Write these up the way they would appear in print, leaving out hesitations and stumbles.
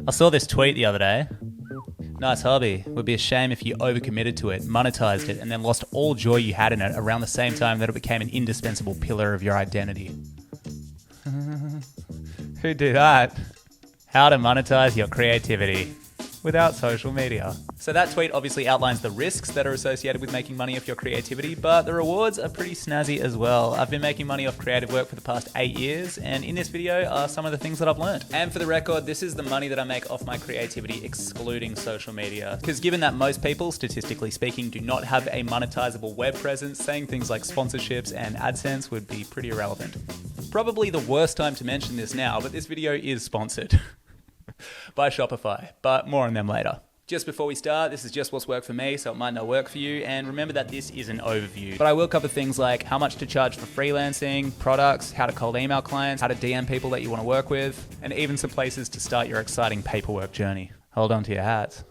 I saw this tweet the other day. Nice hobby. Would be a shame if you overcommitted to it, monetized it, and then lost all joy you had in it around the same time that it became an indispensable pillar of your identity. Who'd do that? How to monetize your creativity without social media. So that tweet obviously outlines the risks that are associated with making money off your creativity, but the rewards are pretty snazzy as well. I've been making money off creative work for the past 8 years, and in this video are some of the things that I've learned. And for the record, this is the money that I make off my creativity excluding social media. Because given that most people, statistically speaking, do not have a monetizable web presence, saying things like sponsorships and AdSense would be pretty irrelevant. Probably the worst time to mention this now, but this video is sponsored by Shopify, but more on them later. Just before we start, this is just what's worked for me, so it might not work for you, and remember that this is an overview. But I will cover things like how much to charge for freelancing, products, how to cold email clients, how to DM people that you want to work with, and even some places to start your exciting paperwork journey. Hold on to your hats.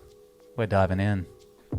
We're diving in.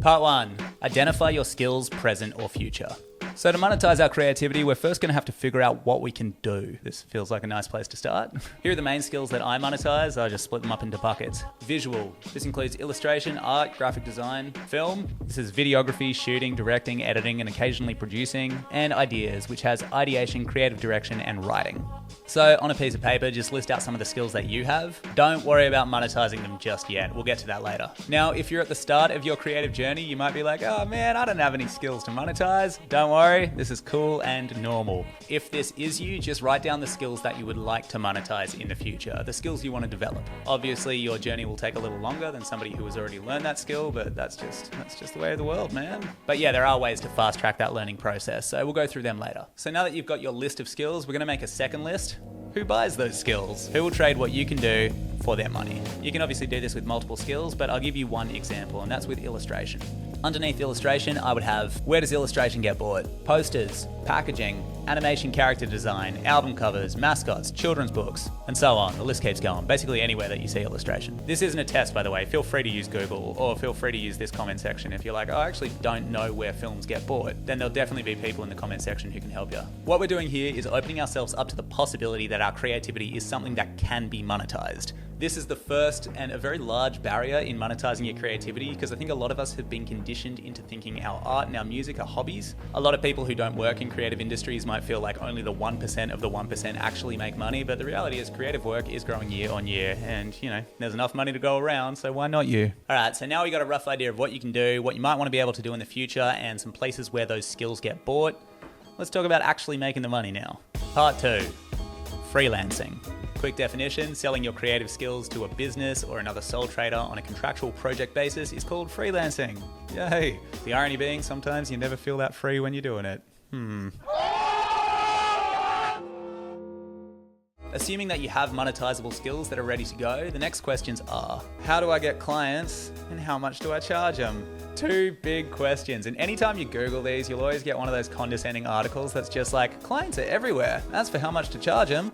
Part 1. Identify your skills, present or future. So to monetize our creativity, we're first going to have to figure out what we can do. This feels like a nice place to start. Here are the main skills that I monetize. I just split them up into buckets. Visual. This includes illustration, art, graphic design. Film. This is videography, shooting, directing, editing, and occasionally producing. And ideas, which has ideation, creative direction, and writing. So on a piece of paper, just list out some of the skills that you have. Don't worry about monetizing them just yet. We'll get to that later. Now, if you're at the start of your creative journey, you might be like, oh man, I don't have any skills to monetize. Don't worry, this is cool and normal. If this is you, just write down the skills that you would like to monetize in the future, the skills you want to develop. Obviously, your journey will take a little longer than somebody who has already learned that skill, but that's just the way of the world, man. But yeah, there are ways to fast track that learning process, so we'll go through them later. So now that you've got your list of skills, we're going to make a second list. Who buys those skills? Who will trade what you can do for their money? You can obviously do this with multiple skills, but I'll give you one example, and that's with illustration. Underneath illustration, I would have, where does illustration get bought? Posters, packaging, animation character design, album covers, mascots, children's books, and so on. The list keeps going. Basically anywhere that you see illustration. This isn't a test, by the way. Feel free to use Google, or feel free to use this comment section. If you're like, oh, I actually don't know where films get bought, then there'll definitely be people in the comment section who can help you. What we're doing here is opening ourselves up to the possibility that our creativity is something that can be monetized. This is the first and a very large barrier in monetizing your creativity, because I think a lot of us have been conditioned into thinking our art and our music are hobbies. A lot of people who don't work in creative industries might feel like only the 1% of the 1% actually make money, but the reality is creative work is growing year on year, and there's enough money to go around, so why not you? All right, so now we got a rough idea of what you can do, what you might want to be able to do in the future, and some places where those skills get bought. Let's talk about actually making the money now. Part 2, freelancing. Quick definition, selling your creative skills to a business or another sole trader on a contractual project basis is called freelancing. Yay! The irony being, sometimes you never feel that free when you're doing it. Assuming that you have monetizable skills that are ready to go, the next questions are, how do I get clients and how much do I charge them? Two big questions. And anytime you Google these, you'll always get one of those condescending articles that's just like, clients are everywhere. As for how much to charge them,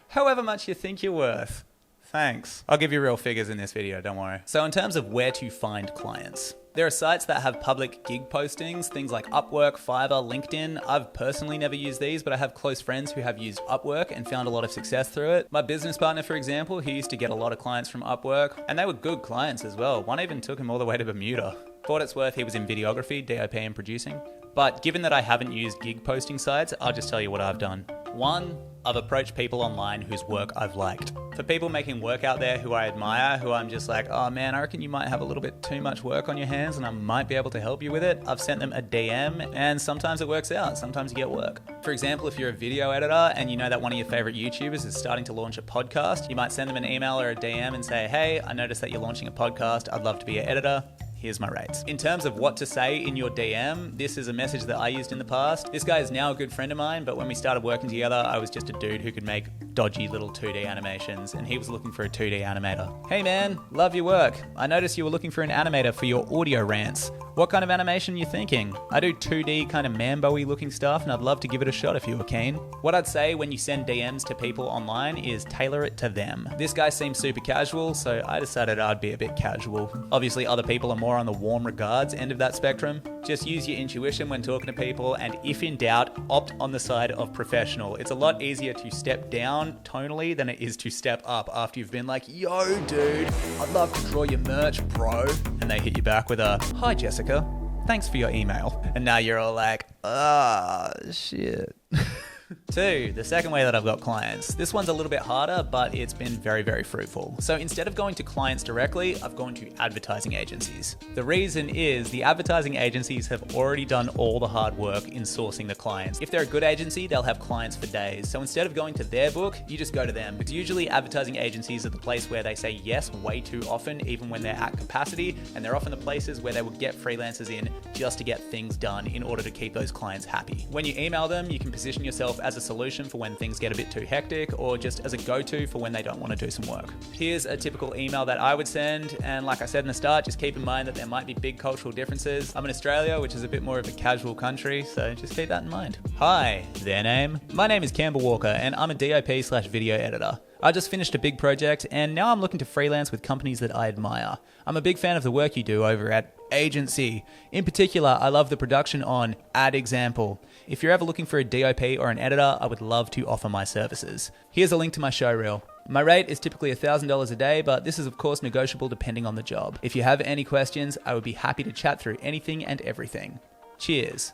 however much you think you're worth. Thanks. I'll give you real figures in this video, don't worry. So in terms of where to find clients, there are sites that have public gig postings, things like Upwork, Fiverr, LinkedIn. I've personally never used these, but I have close friends who have used Upwork and found a lot of success through it. My business partner, for example, he used to get a lot of clients from Upwork, and they were good clients as well. One even took him all the way to Bermuda. For what it's worth, he was in videography, DOP and producing. But given that I haven't used gig posting sites, I'll just tell you what I've done. 1, I've approached people online whose work I've liked. For people making work out there who I admire, who I'm just like, oh man, I reckon you might have a little bit too much work on your hands and I might be able to help you with it. I've sent them a DM and sometimes it works out. Sometimes you get work. For example, if you're a video editor and you know that one of your favorite YouTubers is starting to launch a podcast, you might send them an email or a DM and say, hey, I noticed that you're launching a podcast. I'd love to be an editor. Here's my rates. In terms of what to say in your DM, this is a message that I used in the past. This guy is now a good friend of mine, but when we started working together, I was just a dude who could make dodgy little 2D animations, and he was looking for a 2D animator. Hey man, love your work. I noticed you were looking for an animator for your audio rants. What kind of animation are you thinking? I do 2D kind of Mambo-y looking stuff, and I'd love to give it a shot if you were keen. What I'd say when you send DMs to people online is tailor it to them. This guy seems super casual, so I decided I'd be a bit casual. Obviously, other people are more more on the warm regards end of that spectrum. Just use your intuition when talking to people, and if in doubt, opt on the side of professional. It's a lot easier to step down tonally than it is to step up after you've been like, yo dude, I'd love to draw your merch, bro. And they hit you back with a, hi Jessica, thanks for your email. And now you're all like, ah, shit. 2, the second way that I've got clients. This one's a little bit harder, but it's been very, very fruitful. So instead of going to clients directly, I've gone to advertising agencies. The reason is the advertising agencies have already done all the hard work in sourcing the clients. If they're a good agency, they'll have clients for days. So instead of going to their book, you just go to them. Because usually advertising agencies are the place where they say yes way too often, even when they're at capacity. And they're often the places where they will get freelancers in just to get things done in order to keep those clients happy. When you email them, you can position yourself as a solution for when things get a bit too hectic, or just as a go-to for when they don't want to do some work. Here's a typical email that I would send, and like I said in the start, just keep in mind that there might be big cultural differences. I'm in Australia, which is a bit more of a casual country, so just keep that in mind. Hi, their name. My name is Campbell Walker, and I'm a DOP/video editor. I just finished a big project, and now I'm looking to freelance with companies that I admire. I'm a big fan of the work you do over at Agency. In particular, I love the production on Ad Example. If you're ever looking for a DOP or an editor, I would love to offer my services. Here's a link to my showreel. My rate is typically $1,000 a day, but this is of course negotiable depending on the job. If you have any questions, I would be happy to chat through anything and everything. Cheers.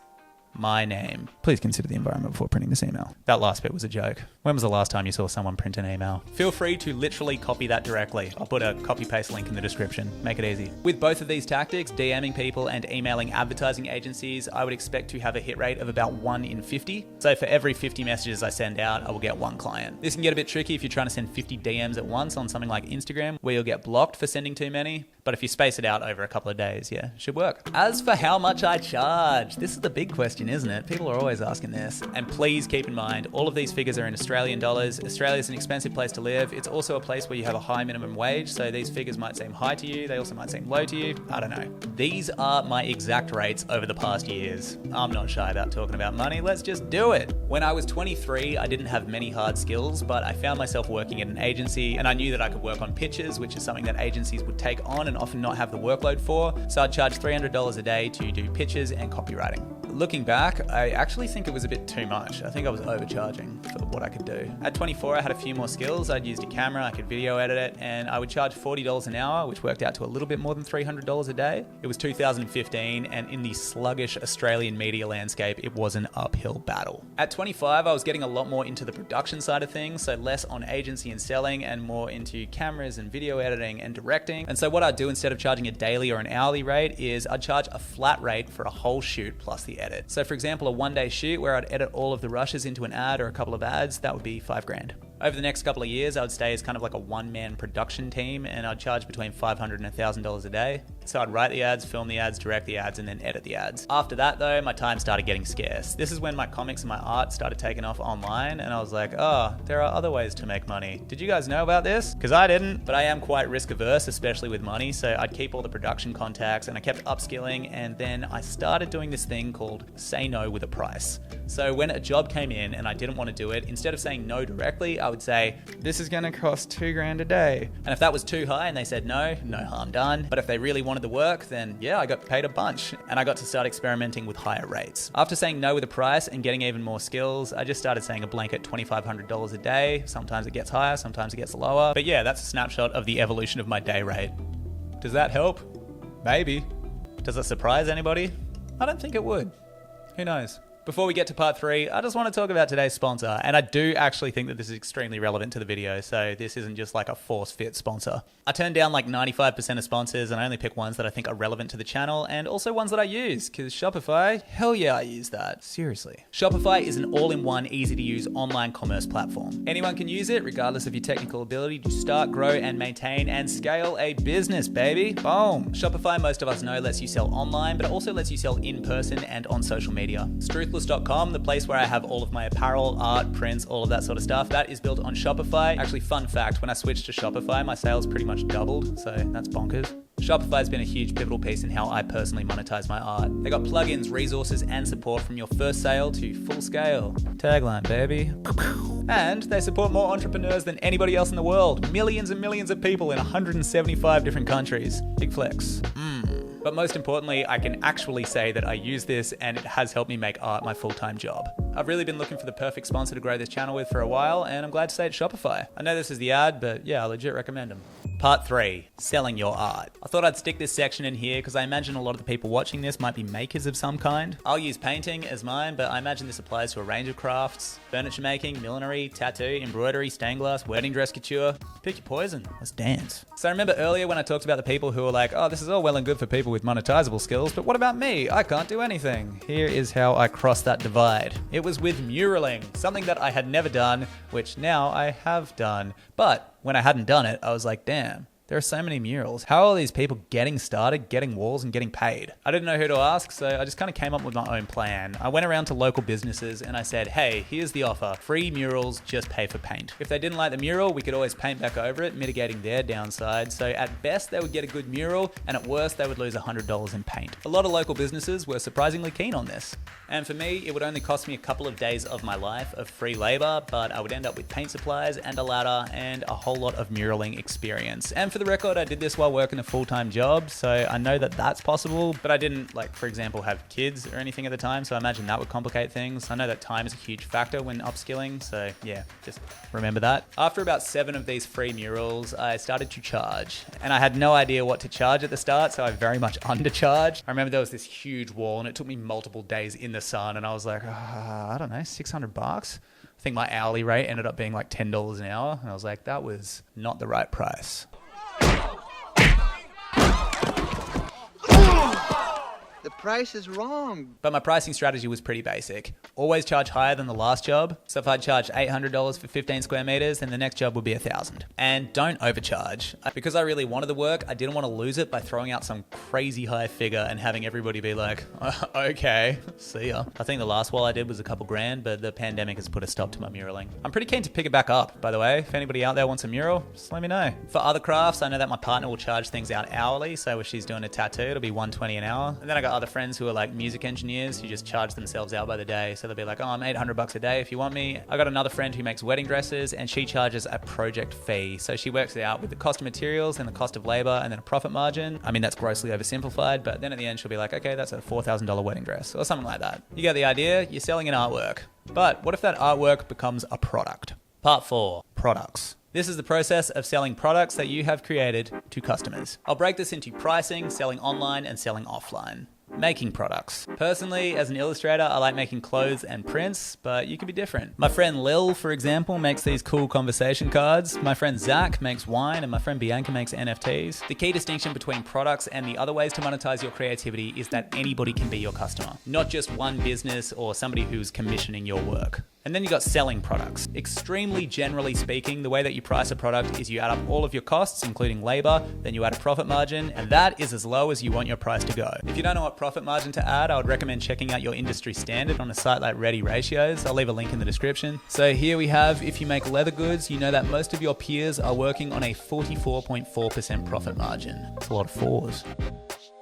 My name. Please consider the environment before printing this email. That last bit was a joke. When was the last time you saw someone print an email? Feel free to literally copy that directly. I'll put a copy-paste link in the description. Make it easy. With both of these tactics, DMing people and emailing advertising agencies, I would expect to have a hit rate of about 1 in 50. So for every 50 messages I send out, I will get 1 client. This can get a bit tricky if you're trying to send 50 DMs at once on something like Instagram, where you'll get blocked for sending too many. But if you space it out over a couple of days, yeah, should work. As for how much I charge, this is the big question, isn't it? People are always asking this. And please keep in mind, all of these figures are in Australian dollars. Australia's an expensive place to live. It's also a place where you have a high minimum wage, so these figures might seem high to you. They also might seem low to you. I don't know. These are my exact rates over the past years. I'm not shy about talking about money. Let's just do it. When I was 23, I didn't have many hard skills, but I found myself working at an agency, and I knew that I could work on pitches, which is something that agencies would take on and often not have the workload for. So I'd charge $300 a day to do pitches and copywriting. Looking back, I actually think it was a bit too much. I think I was overcharging for what I could do. At 24, I had a few more skills. I'd used a camera, I could video edit it, and I would charge $40 an hour, which worked out to a little bit more than $300 a day. It was 2015, and in the sluggish Australian media landscape, it was an uphill battle. At 25, I was getting a lot more into the production side of things, so less on agency and selling and more into cameras and video editing and directing. And so what I'd do instead of charging a daily or an hourly rate is I'd charge a flat rate for a whole shoot plus the edit. So for example, a 1-day shoot where I'd edit all of the rushes into an ad or a couple of ads, that would be $5,000. Over the next couple of years, I would stay as kind of like a one-man production team, and I'd charge between $500 and $1,000 a day. So I'd write the ads, film the ads, direct the ads, and then edit the ads. After that though, my time started getting scarce. This is when my comics and my art started taking off online, and I was like, oh, there are other ways to make money. Did you guys know about this? Because I didn't, but I am quite risk averse, especially with money, so I'd keep all the production contacts, and I kept upskilling, and then I started doing this thing called say no with a price. So when a job came in and I didn't want to do it, instead of saying no directly, I would say, this is going to cost $2,000 a day. And if that was too high and they said no, no harm done. But if they really wanted the work, then yeah, I got paid a bunch, and I got to start experimenting with higher rates. After saying no with a price and getting even more skills, I just started saying a blanket $2,500 a day. Sometimes it gets higher, sometimes it gets lower. But yeah, that's a snapshot of the evolution of my day rate. Does that help? Maybe. Does it surprise anybody? I don't think it would. Who knows? Before we get to part 3, I just want to talk about today's sponsor, and I do actually think that this is extremely relevant to the video, so this isn't just like a force-fit sponsor. I turn down like 95% of sponsors, and I only pick ones that I think are relevant to the channel, and also ones that I use, because Shopify, hell yeah, I use that. Seriously. Shopify is an all-in-one, easy-to-use online commerce platform. Anyone can use it, regardless of your technical ability, to start, grow, and maintain, and scale a business, baby. Boom. Shopify, most of us know, lets you sell online, but it also lets you sell in person and on social media. Ruthless.com, the place where I have all of my apparel, art, prints, all of that sort of stuff, that is built on Shopify. Actually, fun fact, when I switched to Shopify, my sales pretty much doubled, so that's bonkers. Shopify's been a huge pivotal piece in how I personally monetize my art. They got plugins, resources, and support from your first sale to full scale. Tagline, baby. And they support more entrepreneurs than anybody else in the world. Millions and millions of people in 175 different countries. Big flex. But most importantly, I can actually say that I use this and it has helped me make art my full-time job. I've really been looking for the perfect sponsor to grow this channel with for a while, and I'm glad to say it's Shopify. I know this is the ad, but yeah, I legit recommend them. Part 3, selling your art. I thought I'd stick this section in here because I imagine a lot of the people watching this might be makers of some kind. I'll use painting as mine, but I imagine this applies to a range of crafts: furniture making, millinery, tattoo, embroidery, stained glass, wedding dress couture. Pick your poison. Let's dance. So I remember earlier when I talked about the people who were like, oh, this is all well and good for people with monetizable skills, but what about me? I can't do anything. Here is how I crossed that divide. It was with muraling, something that I had never done, which now I have done. But when I hadn't done it, I was like, damn, there are so many murals. How are these people getting started, getting walls, and getting paid? I didn't know who to ask, so I just kind of came up with my own plan. I went around to local businesses and I said, hey, here's the offer. Free murals, just pay for paint. If they didn't like the mural, we could always paint back over it, mitigating their downside. So at best, they would get a good mural, and at worst, they would lose $100 in paint. A lot of local businesses were surprisingly keen on this. And for me, it would only cost me a couple of days of my life of free labor, but I would end up with paint supplies and a ladder and a whole lot of muraling experience. And for the record, I did this while working a full-time job, so I know that that's possible, but I didn't, like, for example, have kids or anything at the time, so I imagine that would complicate things. I know that time is a huge factor when upskilling, so yeah, just remember that. After about 7 of these free murals, I started to charge, and I had no idea what to charge at the start, so I very much undercharged. I remember there was this huge wall, and it took me multiple days in the sun, and I was like, I don't know, $600? I think my hourly rate ended up being like $10 an hour, and I was like, that was not the right price. The price is wrong. But my pricing strategy was pretty basic. Always charge higher than the last job. So if I charged $800 for 15 square meters, then the next job would be $1,000. And don't overcharge. Because I really wanted the work, I didn't want to lose it by throwing out some crazy high figure and having everybody be like, okay, see ya. I think the last wall I did was a couple grand, but the pandemic has put a stop to my muraling. I'm pretty keen to pick it back up, by the way. If anybody out there wants a mural, just let me know. For other crafts, I know that my partner will charge things out hourly. So if she's doing a tattoo, it'll be $120 an hour. And then I got other friends who are like music engineers who just charge themselves out by the day. So they'll be like, oh, I'm $800 a day if you want me. I got another friend who makes wedding dresses and she charges a project fee. So she works it out with the cost of materials and the cost of labor and then a profit margin. I mean, that's grossly oversimplified, but then at the end she'll be like, okay, that's a $4,000 wedding dress or something like that. You get the idea, you're selling an artwork. But what if that artwork becomes a product? Part 4, products. This is the process of selling products that you have created to customers. I'll break this into pricing, selling online, and selling offline. Making products. Personally, as an illustrator, I like making clothes and prints, but you can be different. My friend Lil, for example, makes these cool conversation cards. My friend Zach makes wine, and my friend Bianca makes NFTs. The key distinction between products and the other ways to monetize your creativity is that anybody can be your customer, not just one business or somebody who's commissioning your work. And then you got selling products. Extremely generally speaking, the way that you price a product is you add up all of your costs, including labor, then you add a profit margin, and that is as low as you want your price to go. If you don't know what profit margin to add, I would recommend checking out your industry standard on a site like Ready Ratios. I'll leave a link in the description. So here we have, if you make leather goods, you know that most of your peers are working on a 44.4% profit margin. That's a lot of fours.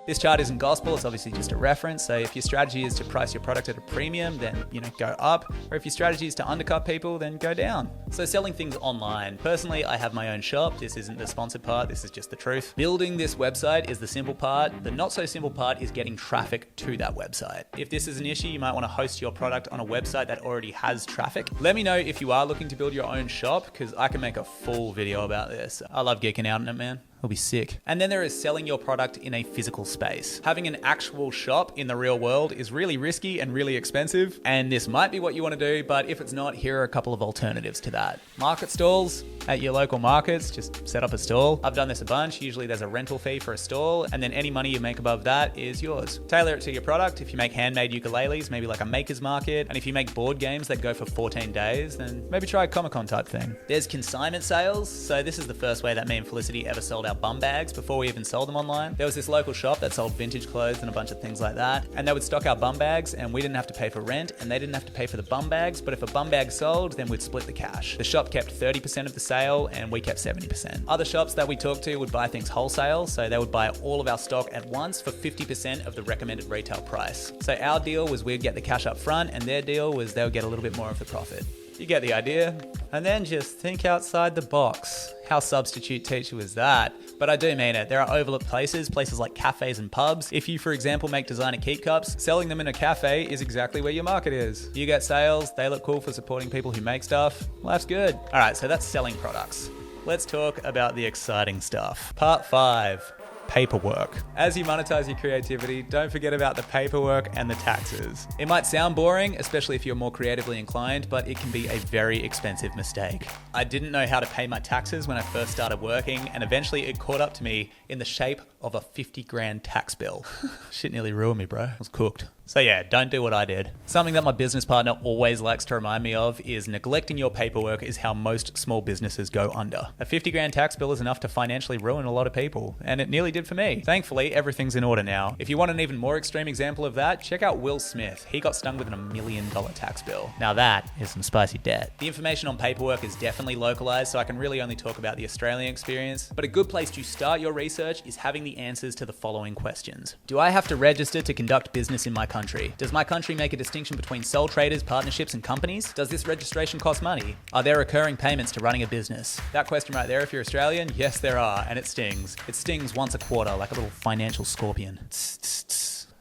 This chart isn't gospel, it's obviously just a reference. So if your strategy is to price your product at a premium, then go up. Or if your strategy is to undercut people, then go down. So selling things online. Personally, I have my own shop. This isn't the sponsored part, this is just the truth. Building this website is the simple part. The not so simple part is getting traffic to that website. If this is an issue, you might want to host your product on a website that already has traffic. Let me know if you are looking to build your own shop, because I can make a full video about this. I love geeking out on it, man. It'll be sick. And then there is selling your product in a physical space. Having an actual shop in the real world is really risky and really expensive. And this might be what you want to do, but if it's not, here are a couple of alternatives to that. Market stalls at your local markets, just set up a stall. I've done this a bunch. Usually there's a rental fee for a stall, and then any money you make above that is yours. Tailor it to your product. If you make handmade ukuleles, maybe like a maker's market. And if you make board games that go for 14 days, then maybe try a Comic-Con type thing. There's consignment sales. So this is the first way that me and Felicity ever sold our bum bags before we even sold them online. There was this local shop that sold vintage clothes and a bunch of things like that, and they would stock our bum bags, and we didn't have to pay for rent, and they didn't have to pay for the bum bags, but if a bum bag sold, then we'd split the cash. The shop kept 30% of the sale, and we kept 70%. Other shops that we talked to would buy things wholesale, so they would buy all of our stock at once for 50% of the recommended retail price. So our deal was we'd get the cash up front, and their deal was they would get a little bit more of the profit. You get the idea. And then just think outside the box. How substitute teacher was that? But I do mean it. There are overlooked places like cafes and pubs. If you, for example, make designer keep cups, selling them in a cafe is exactly where your market is. You get sales, they look cool for supporting people who make stuff. Life's good. All right, so that's selling products. Let's talk about the exciting stuff. Part 5. Paperwork. As you monetize your creativity, don't forget about the paperwork and the taxes. It might sound boring, especially if you're more creatively inclined, but it can be a very expensive mistake. I didn't know how to pay my taxes when I first started working, and eventually it caught up to me in the shape of a 50 grand tax bill. Shit nearly ruined me, bro. I was cooked. So yeah, don't do what I did. Something that my business partner always likes to remind me of is neglecting your paperwork is how most small businesses go under. A 50 grand tax bill is enough to financially ruin a lot of people, and it nearly did for me. Thankfully, everything's in order now. If you want an even more extreme example of that, check out Will Smith. He got stung with a $1 million tax bill. Now that is some spicy debt. The information on paperwork is definitely localized, so I can really only talk about the Australian experience, but a good place to start your research is having the answers to the following questions. Do I have to register to conduct business in my country? Does my country make a distinction between sole traders, partnerships, and companies? Does this registration cost money? Are there recurring payments to running a business? That question right there, if you're Australian, yes there are, and it stings. It stings once a quarter, like a little financial scorpion.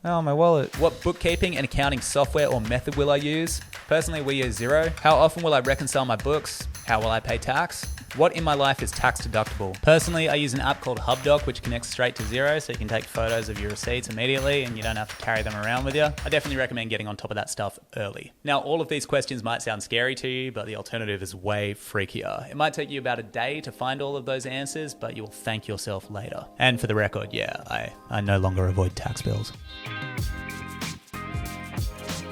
Oh, my wallet. What bookkeeping and accounting software or method will I use? Personally, we use Xero. How often will I reconcile my books? How will I pay tax? What in my life is tax deductible? Personally, I use an app called HubDoc, which connects straight to Xero, so you can take photos of your receipts immediately and you don't have to carry them around with you. I definitely recommend getting on top of that stuff early. Now, all of these questions might sound scary to you, but the alternative is way freakier. It might take you about a day to find all of those answers, but you will thank yourself later. And for the record, yeah, I no longer avoid tax bills.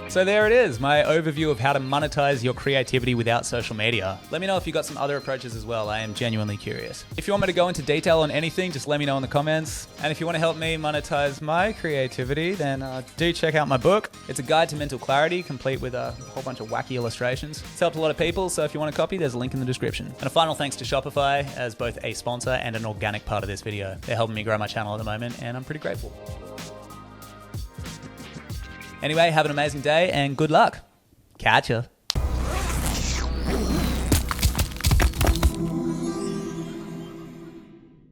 So there it is, my overview of how to monetize your creativity without social media. Let me know if you got some other approaches as well. I am genuinely curious. If you want me to go into detail on anything, just let me know in the comments. And if you want to help me monetize my creativity, then do check out my book. It's a guide to mental clarity, complete with a whole bunch of wacky illustrations. It's helped a lot of people, so if you want a copy, there's a link in the description. And a final thanks to Shopify as both a sponsor and an organic part of this video. They're helping me grow my channel at the moment, and I'm pretty grateful. Anyway, have an amazing day and good luck. Catch ya.